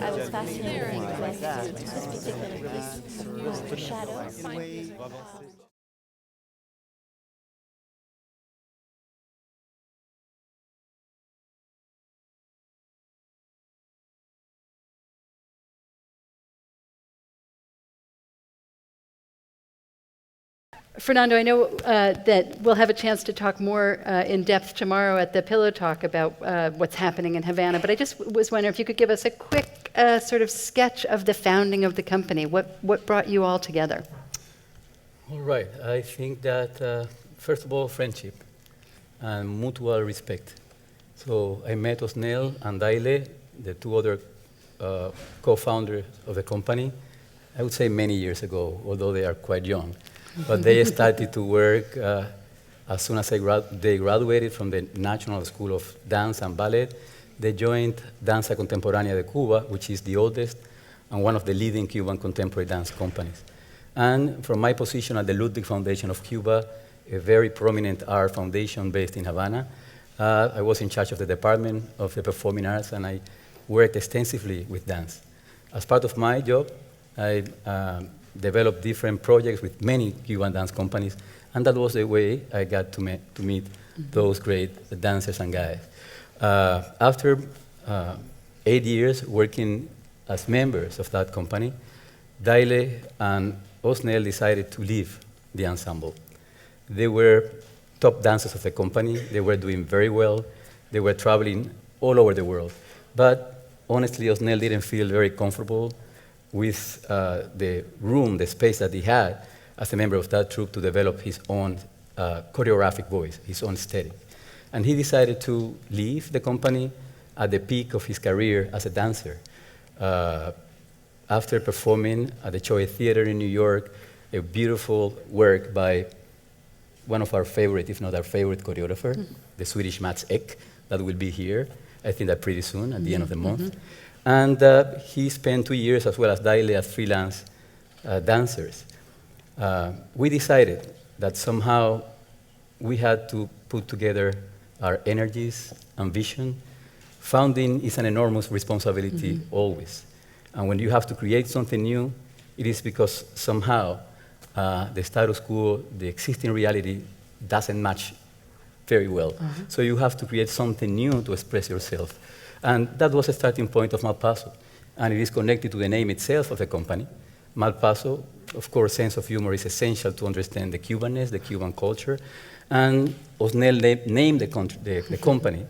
I was fascinated with this particular piece, Shadow. Fernando, I know that we'll have a chance to talk more in depth tomorrow at the Pillow Talk about what's happening in Havana, but I just was wondering if you could give us a quick sort of sketch of the founding of the company. What brought you all together? All right. I think that, first of all, friendship and mutual respect. So I met Osnel and Daile, the two other co-founders of the company, I would say many years ago, although they are quite young. But they started to work as soon as they graduated from the National School of Dance and Ballet. They joined Danza Contemporánea de Cuba, which is the oldest and one of the leading Cuban contemporary dance companies. And from my position at the Ludwig Foundation of Cuba, a very prominent art foundation based in Havana, I was in charge of the Department of the Performing Arts, and I worked extensively with dance. As part of my job, I developed different projects with many Cuban dance companies, and that was the way I got to meet those great dancers and guys. After 8 years working as members of that company, Daile and Osnel decided to leave the ensemble. They were top dancers of the company. They were doing very well. They were traveling all over the world. But honestly, Osnel didn't feel very comfortable with the room, the space that he had as a member of that troupe to develop his own choreographic voice, his own aesthetic. And he decided to leave the company at the peak of his career as a dancer. After performing at the Keefe Theatre in New York, a beautiful work by one of our favorite, if not our favorite choreographer, the Swedish Mats Ek, that will be here, I think that pretty soon, at the end of the month. And he spent 2 years, as well as Daile, as freelance dancers. We decided that somehow we had to put together our energies and vision. Founding is an enormous responsibility always. And when you have to create something new, it is because somehow the status quo, the existing reality, doesn't match very well. So you have to create something new to express yourself. And that was a starting point of Malpaso. And it is connected to the name itself of the company. Malpaso, of course, sense of humor is essential to understand the Cubanness, the Cuban culture. And Osnel named the company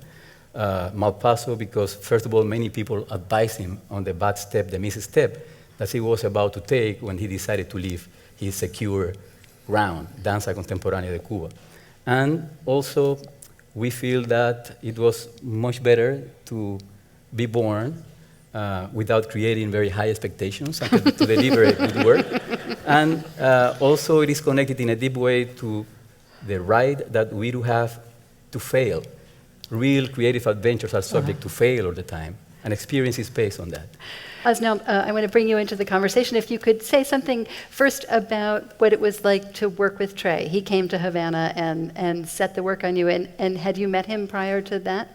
Malpaso because, first of all, many people advised him on the bad step, the misstep that he was about to take when he decided to leave his secure ground, Danza Contemporánea de Cuba. And also, we feel that it was much better to be born without creating very high expectations and to deliver a good work. And also, it is connected in a deep way to the right that we do have to fail. Real creative adventures are subject to fail all the time, and experience is based on that. Osnel, I want to bring you into the conversation. If you could say something first about what it was like to work with Trey. He came to Havana and set the work on you, and had you met him prior to that?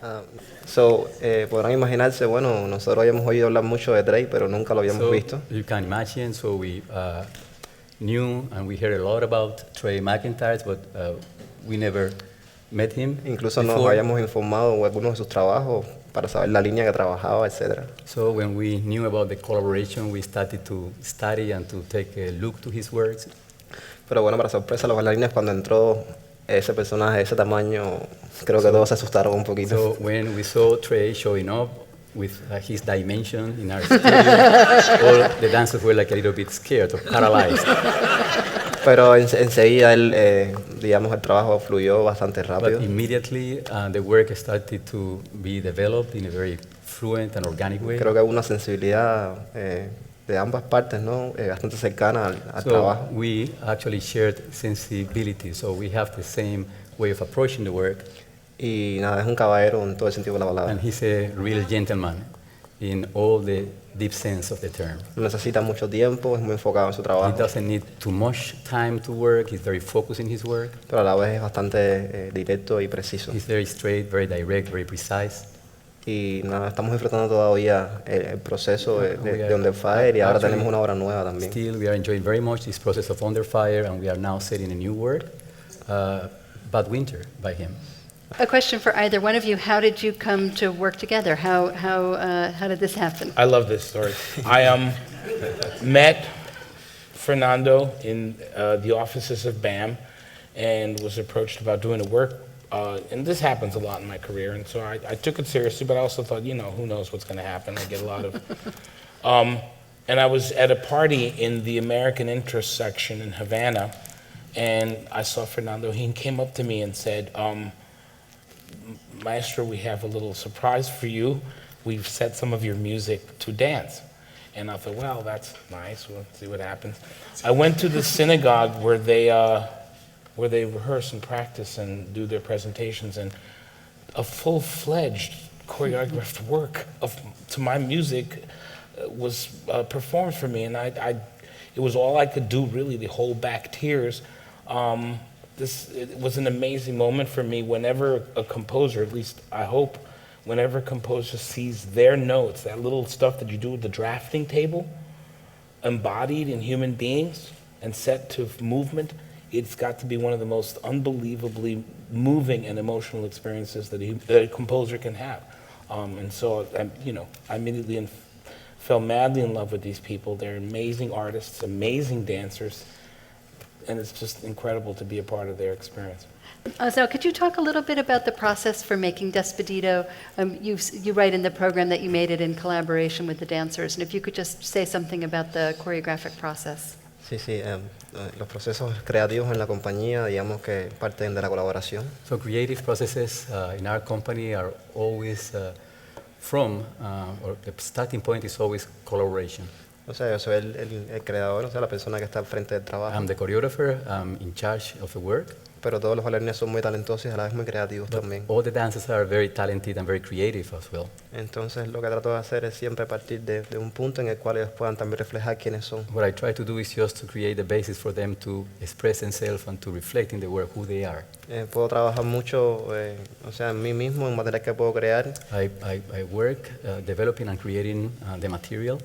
Podrán imaginarse, bueno, nosotros habíamos oído hablar mucho de Trey, pero nunca lo habíamos visto. You can imagine, so we knew and we heard a lot about Trey McIntyre, but we never met him. Incluso before. Nos habíamos informado de algunos de sus trabajos para saber la línea que trabajaba, etc. So when we knew about the collaboration, we started to study and to take a look to his works. Pero bueno, para sorpresa, los bailarines cuando entró ese personaje de ese tamaño, creo que todos se asustaron un poquito. So when we saw Trey showing up with his dimension in our studio, all the dancers were like a little bit scared or paralyzed. Pero enseguida digamos, el trabajo fluyó bastante rápido. But immediately the work started to be developed in a very fluent and organic way. Creo que hubo una sensibilidad de ambas partes, ¿no? Bastante cercana al trabajo. We actually shared sensibility, so we have the same way of approaching the work. Y nada, es un caballero en todo el sentido de la palabra. And he's a real gentleman in all the deep sense of the term. No necesita mucho tiempo, es muy enfocado en su trabajo. He doesn't need too much time to work, he's very focused in his work. Pero a la vez es bastante directo y preciso. He's very straight, very direct, very precise. Y nada, estamos disfrutando todavía el proceso de Under Fire y ahora Actually, tenemos una obra nueva también. Still, we are enjoying very much this process of Under Fire, and we are now setting a new work, Bad Winter, by him. A question for either one of you. How did you come to work together? How did this happen? I love this story. I met Fernando in the offices of BAM and was approached about doing a work. And this happens a lot in my career, and so I took it seriously, but I also thought, you know, who knows what's going to happen. I get a lot of... and I was at a party in the American Interest section in Havana, and I saw Fernando. He came up to me and said, Maestro, we have a little surprise for you. We've set some of your music to dance. And I thought, well, that's nice. We'll see what happens. I went to the synagogue where they rehearse and practice and do their presentations, and a full-fledged choreographed work to my music was performed for me, and it was all I could do really to hold back tears. It was an amazing moment for me. Whenever a composer, at least I hope, whenever a composer sees their notes, that little stuff that you do with the drafting table, embodied in human beings and set to movement, it's got to be one of the most unbelievably moving and emotional experiences that a composer can have. And so, I immediately fell madly in love with these people. They're amazing artists, amazing dancers, and it's just incredible to be a part of their experience. So could you talk a little bit about the process for making Despedida? You write in the program that you made it in collaboration with the dancers, and if you could just say something about the choreographic process. Sí, los procesos creativos en la compañía, digamos que parten de la colaboración. So creative processes in our company are always or the starting point is always collaboration. O sea, yo soy el creador, o sea, la persona que está al frente del trabajo. I'm the choreographer, I'm in charge of the work. Pero todos los bailarines son muy talentosos y a la vez muy creativos But también. all the dancers are very talented and very creative as well. Entonces lo que trato de hacer es siempre partir de un punto en el cual ellos puedan también reflejar quiénes son. What I try to do is just to create the basis for them to express themselves and to reflect in the work who they are. Puedo trabajar mucho, o sea, en mí mismo, en material que puedo crear. I work developing and creating the material.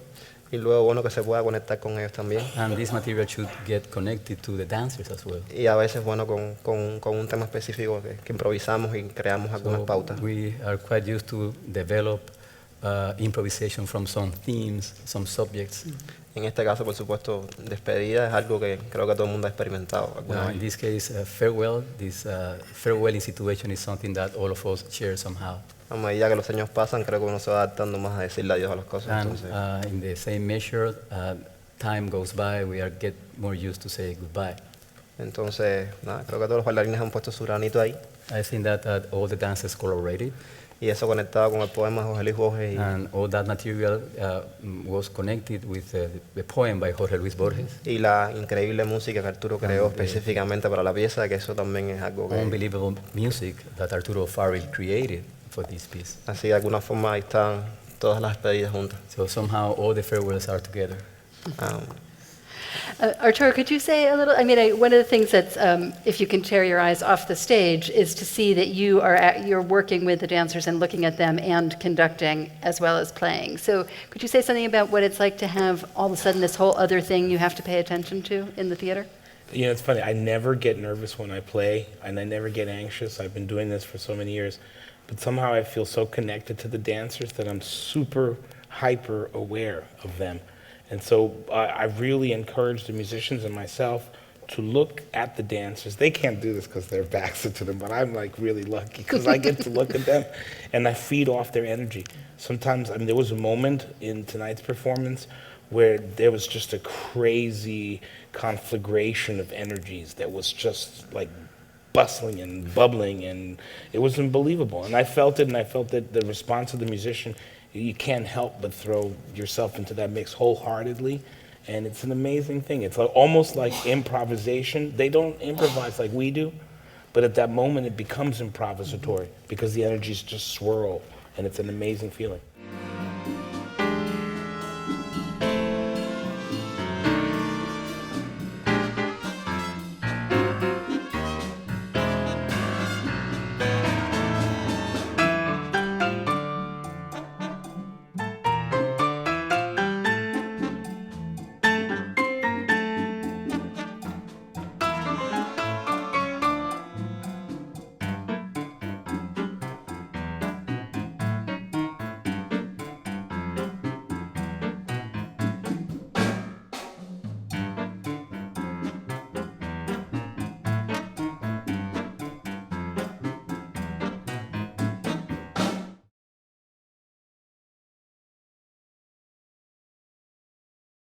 Y luego, bueno, que se pueda conectar con ellos también. And this material should get connected to the dancers as well. Y a veces, bueno, con un tema específico que improvisamos y creamos algunas pautas. We are quite used to develop improvisation from some themes, some subjects. En este caso, por supuesto, Despedida es algo que creo que todo el mundo ha experimentado alguna vez. In this case, farewell. This farewelling situation is something that all of us share somehow. A medida que los años pasan, creo que uno se va adaptando más a decirle adiós a las cosas. And Entonces, in the same measure, time goes by, we get more used to say goodbye. entonces, nada, creo que todos los bailarines han puesto su granito ahí. I think that all the dancers collaborated, Y eso conectado con el poema de Jorge Luis Borges. and all that material was connected with the poem by Jorge Luis Borges. Y la increíble música que Arturo creó específicamente para la pieza, que eso también es algo que... Unbelievable music that Arturo O'Farrill created for this piece. Así de alguna forma ahí están todas las despedidas juntas. So somehow all the farewells are together. Arturo, could you say a little? I mean, one of the things that's, if you can tear your eyes off the stage, is to see that you're working with the dancers and looking at them and conducting as well as playing. So could you say something about what it's like to have all of a sudden this whole other thing you have to pay attention to in the theater? You know, it's funny. I never get nervous when I play, and I never get anxious. I've been doing this for so many years. But somehow I feel so connected to the dancers that I'm super hyper aware of them. And so I really encourage the musicians and myself to look at the dancers. They can't do this because their backs are to them, but I'm like really lucky because I get to look at them and I feed off their energy. Sometimes, I mean, there was a moment in tonight's performance where there was just a crazy conflagration of energies that was just like bustling and bubbling, and it was unbelievable. And I felt it, and I felt that the response of the musician, you can't help but throw yourself into that mix wholeheartedly, and it's an amazing thing. It's like, almost like improvisation. They don't improvise like we do, but at that moment it becomes improvisatory because the energies just swirl, and it's an amazing feeling.